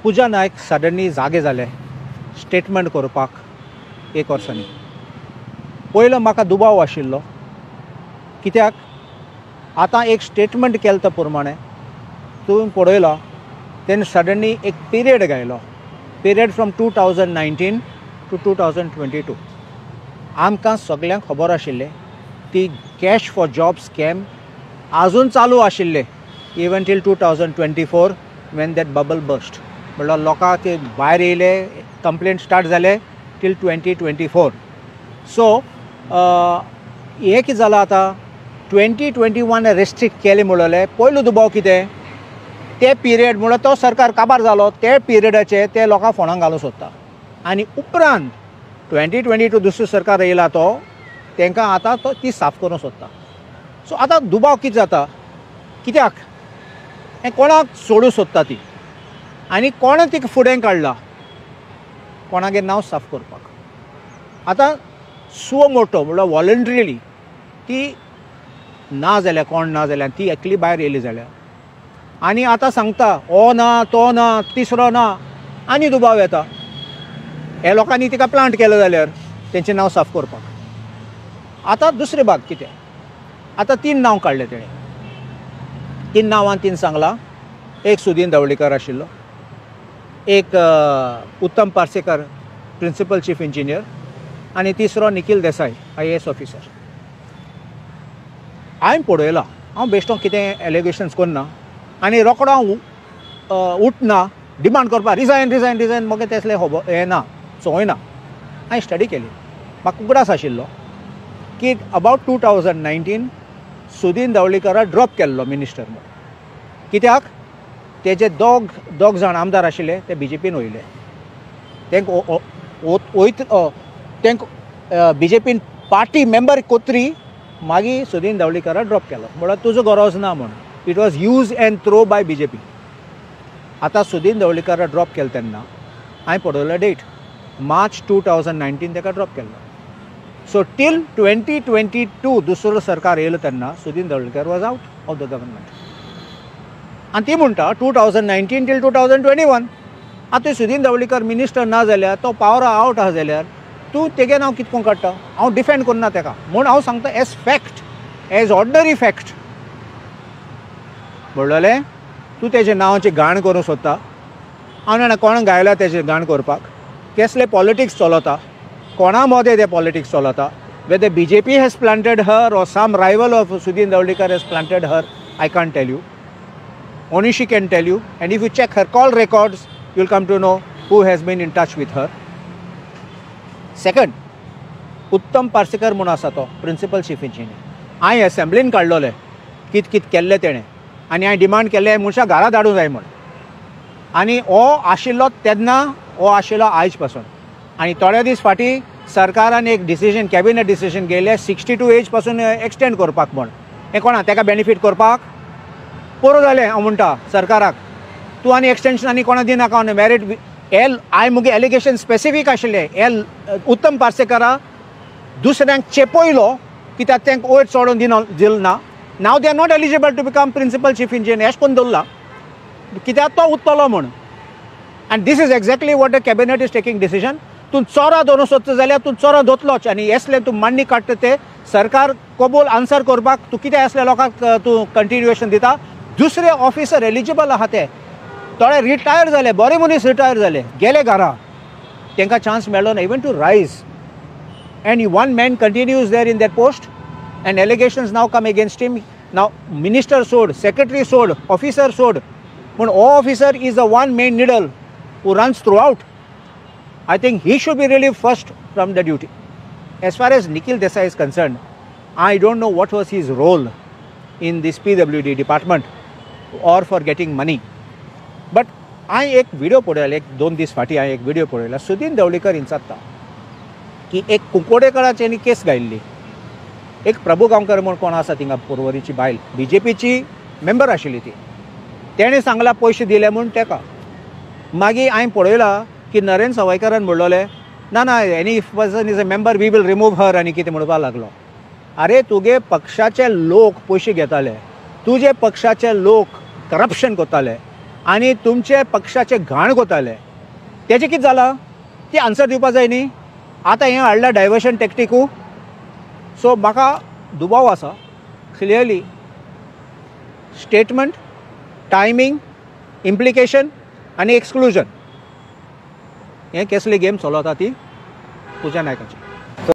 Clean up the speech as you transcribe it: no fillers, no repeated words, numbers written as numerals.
पुजा नायक suddenly जागे जाले statement करपाक 1 वर्सांनी. पयलो म्हाका दुबाव आशिल्लो, कित्याक आतां एक स्टेटमेंट केले ते प्रमाणे तुवें पळयलो तेणें सडनली एक पिरियड गायलो, पिरियड फ्रॉम 2019 to 2022. आमकां सगळ्यांक खबर आशिल्लें ती कॅश फॉर जॉब स्कॅम आजून चालू आशिल्ले even till 2024 when that bubble bust. म्हणल्यार लोकांक ते भायर येयले, कंप्लेंट स्टार्ट जाले टील 2024. सो हें कितें जालां आतां 2021 रेस्ट्रिक्ट केलें म्हणलें. पयलो दुबाव कितें ते पिरियड म्हणल्यार तो सरकार काबार जालो ते पिरियडाचे ते लोकांक फोंडांत घालूंक सोदता आनी उपरांत 2022 दुसरो सरकार येयला तो तांकां आतां तो ती साफ करूंक सोदता. सो आतां दुबाव कितें जाता, कित्याक हें कोणाक सोडूंक सोदता ती आनी कोणें तिका फुडें काडला कोणागेर नांव साफ करपाक. आतां सुओ मोटो म्हणल्यार वॉलंट्रिली ती ना जाल्यार कोण ना जाल्यार ती एकली भायर येयली जाल्यार आनी आतां सांगता हो ना तो ना तिसरो ना आनी दुबाव येता. हे लोकांनी तिका प्लांट केलो जाल्यार तेंचें नांव साफ करपाक. आतां दुसरे भाग कितें, आतां 3 नांव काडले तेणें. 3 नांवां 3 सांगलां. एक सुदीन धवळीकर आशिल्लो, एक उत्तम पार्सेकर प्रिंसिपल चीफ इंजिनियर आनी तिसरो निखील देसाई IAS ऑफिसर. हांवें पळयलां, हांव बेश्टो कितें एलिगेशन्स करना आनी रोकडो हांव उठना डिमांड करपाक रिजायन रिजायन रिजायन म्हाका तसलें हें ना, संवय ना. हांवें स्टडी केली. म्हाका उगडास आशिल्लो की अबावट 2019 सुदीन धवळीकराक ड्रॉप केल्लो मिनिस्टर म्हणून. कित्याक तेजे दोग जाण आमदार आशिल्ले ते BJPन वयले. तांकां BJPन पार्टी मेंबर कोत्री मागीर सुदीन धवळीकराक ड्रॉप केलो म्हणल्यार तुजो गरज ना म्हणून. It was use and throw by BJP. आतां सुदीन धवळीकराक ड्रॉप केलो तेन्ना हांवें पळयलो डेट मार्च 2019 ताका ड्रॉप केल्लो. सो टील 2022 दुसरो सरकार येयलो तेन्ना Sudin Dhavalikar was out of the government आनी ती म्हणटा 2019 टील 2021. आतां सुदीन धवळीकर मिनिस्टर ना जाल्यार तो पावरा आउट आहा जाल्यार तूं तेगे नांव कितको काडटा. हांव डिफेंड करना ताका म्हूण हांव सांगता as fact, as ordinary fact म्हणलें तूं तेजे नांवाची घाण करूंक सोदता. हांव जाणा कोणाक गायला तेजे घाण करपाक, कसले पॉलिटिक्स चलता, कोणा मदें ते पॉलिटिक्स चलता. Whether BJP has planted her or some rival of Sudin Dhavalikar has planted her, I can't tell you. Only she can tell you and if you check her call records you will come to know who has been in touch with her. Second, Uttam Parsekar म्हणून आसा तो principal chief engineer. हांवें असेंब्लीन काडलोलें कित कित केल्लें तेणें आनी हांवें डिमांड केल्लें मनशाक घरा धाडूंक जाय म्हूण. आनी हो आशिल्लो तेन्ना, हो आशिल्लो आयज पासून. आनी थोडे दीस फाटीं सरकारान एक डिसिजन, कॅबिनेट डिसिजन घेयलें 62 एज पासून एक्सटेंड करपाक म्हूण. हें कोणा ताका बेनिफीट करपाक पुरो जालें. हांव म्हणटा सरकाराक तूं आनी एक्सटेंशन आनी कोणा दिनाका मेरीट. हांवें मुगे एलिगेशन स्पेसिफीक आशिल्लें. उत्तम पार्सेकरा दुसऱ्यांक चेपयलो कित्याक तांकां वयर चोडोवन दिलो ना. नाव they are not eligible to become principal chief engineer अशें करून दवरला कित्याक तो उत्तलो म्हूण. And this is exactly what the cabinet is taking decision. तूं चोरा दवरूंक सोदता जाल्यार तूं चोरा दोतलोच आनी असले तूं मांडणी काडटा ते सरकार कबूल आन्सर करपाक तूं कितें असल्या लोकांक तूं कंटिन्युएशन दिता. दुसरे ऑफिसर एलिजिबल आहा ते थोडे रिटायर जाले, बरे मनीस रिटायर जाले, गेले घरा, तांकां चान्स मेळ्ळो ना इवन टू रायज. And one man continues there in that post and allegations now come against him. Now minister सोड, सेक्रेटरी सोड, ऑफिसर सोड, पूण हो officer is the one main needle who runs through out. I think he should be relieved first from the duty. As far as Nikhil Desai is concerned, I don't know what was his role in this PWD department or for getting money. But I एक video पळयला, 1-2 दीस फाटीं हांवें एक video पळयला. सुदीन धवळीकर इंचात्ता की एक कुंकोडेकरांची case घायल्ली. एक प्रभू गांवकर म्हूण कोण आसा थिंगा पर्वरीची बायल, BJPची मेंबर आशिल्ली ती, तेणें सांगला पयशे दिले म्हूण ताका. मागीर हांवें पळयलां की नरेंद्र सवायकरान म्हणलोलें ना ना any person is a member we will remove her आनी कितें म्हणपाक लागलो. अरे तुगे पक्षाचे लोक पयशे घेताले, तुजे पक्षाचे लोक करप्शन करताले आनी तुमचे पक्षाचे घाण कोताले तेजें कितें जालां ती आन्सर दिवपा जाय न्ही. आतां हें हाडला डायवर्शन टॅक्टिकू. सो म्हाका दुबाव आसा क्लियरली स्टेटमेंट, टायमींग, इम्प्लिकेशन आनी एक्सक्लुजन हें कसली गेम चलता ती पुजा नायकाची.